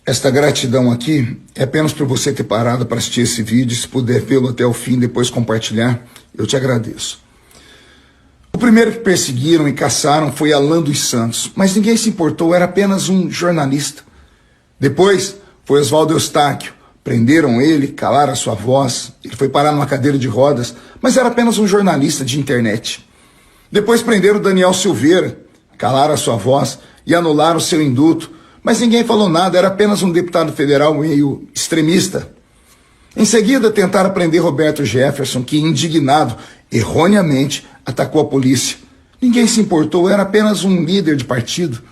Esta gratidão aqui é apenas por você ter parado para assistir esse vídeo. Se puder vê-lo até o fim e depois compartilhar, eu te agradeço. O primeiro que perseguiram e caçaram foi Alan dos Santos, mas ninguém se importou, era apenas um jornalista. Depois foi Oswaldo Eustáquio. Prenderam ele, calaram a sua voz, ele foi parar numa cadeira de rodas, mas era apenas um jornalista de internet. Depois prenderam Daniel Silveira, calaram a sua voz e anularam o seu indulto, mas ninguém falou nada, era apenas um deputado federal meio extremista. Em seguida, tentaram prender Roberto Jefferson, que, indignado, erroneamente, atacou a polícia. Ninguém se importou, era apenas um líder de partido.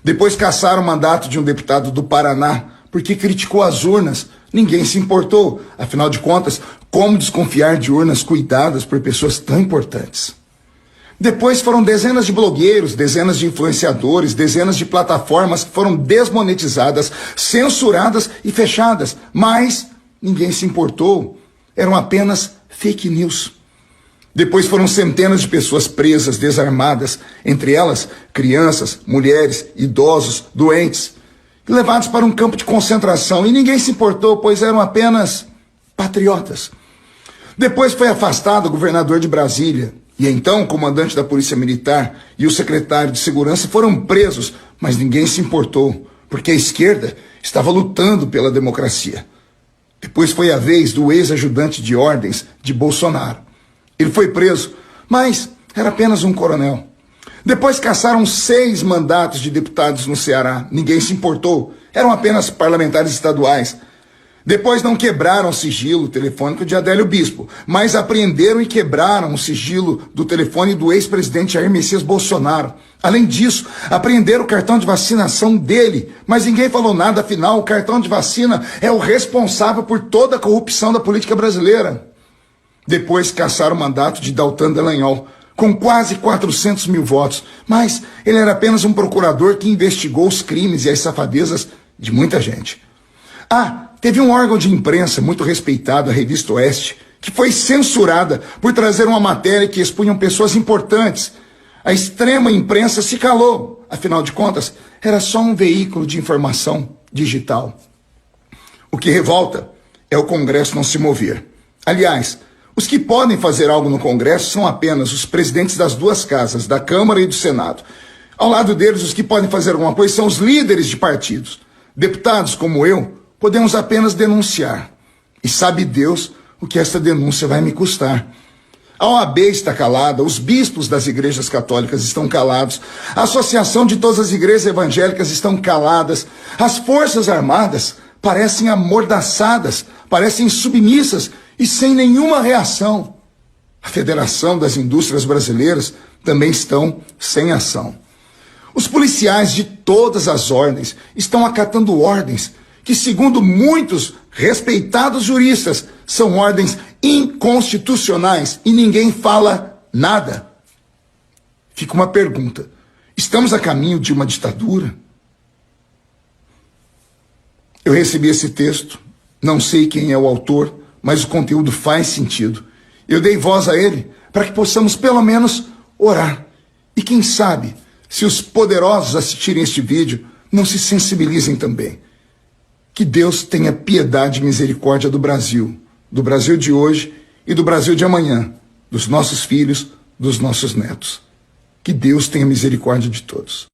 Depois caçaram o mandato de um deputado do Paraná, porque criticou as urnas. Ninguém se importou. Afinal de contas, como desconfiar de urnas cuidadas por pessoas tão importantes? Depois foram dezenas de blogueiros, dezenas de influenciadores, dezenas de plataformas que foram desmonetizadas, censuradas e fechadas. Mas ninguém se importou. Eram apenas fake news. Depois foram centenas de pessoas presas, desarmadas, entre elas crianças, mulheres, idosos, doentes, e levados para um campo de concentração. E ninguém se importou, pois eram apenas patriotas. Depois foi afastado o governador de Brasília. E então o comandante da Polícia Militar e o secretário de Segurança foram presos, mas ninguém se importou, porque a esquerda estava lutando pela democracia. Depois foi a vez do ex-ajudante de ordens de Bolsonaro. Ele foi preso, mas era apenas um coronel. Depois caçaram 6 mandatos de deputados no Ceará. Ninguém se importou, eram apenas parlamentares estaduais. Depois não quebraram o sigilo telefônico de Adélio Bispo, mas apreenderam e quebraram o sigilo do telefone do ex-presidente Jair Messias Bolsonaro. Além disso, apreenderam o cartão de vacinação dele, mas ninguém falou nada, afinal, o cartão de vacina é o responsável por toda a corrupção da política brasileira. Depois caçaram o mandato de Daltan Dallagnol, com quase 400 mil votos, mas ele era apenas um procurador que investigou os crimes e as safadezas de muita gente. Teve um órgão de imprensa muito respeitado, a Revista Oeste, que foi censurada por trazer uma matéria que expunham pessoas importantes. A extrema imprensa se calou. Afinal de contas, era só um veículo de informação digital. O que revolta é o Congresso não se mover. Aliás, os que podem fazer algo no Congresso são apenas os presidentes das duas casas, da Câmara e do Senado. Ao lado deles, os que podem fazer alguma coisa são os líderes de partidos. Deputados como eu, podemos apenas denunciar. E sabe Deus o que essa denúncia vai me custar. A OAB está calada, os bispos das igrejas católicas estão calados, a associação de todas as igrejas evangélicas estão caladas, as forças armadas parecem amordaçadas, parecem submissas e sem nenhuma reação. A Federação das Indústrias Brasileiras também estão sem ação. Os policiais de todas as ordens estão acatando ordens que, segundo muitos respeitados juristas, são ordens inconstitucionais e ninguém fala nada. Fica uma pergunta: estamos a caminho de uma ditadura? Eu recebi esse texto, não sei quem é o autor, mas o conteúdo faz sentido. Eu dei voz a ele para que possamos pelo menos orar. E quem sabe, se os poderosos assistirem este vídeo, não se sensibilizem também. Que Deus tenha piedade e misericórdia do Brasil de hoje e do Brasil de amanhã, dos nossos filhos, dos nossos netos. Que Deus tenha misericórdia de todos.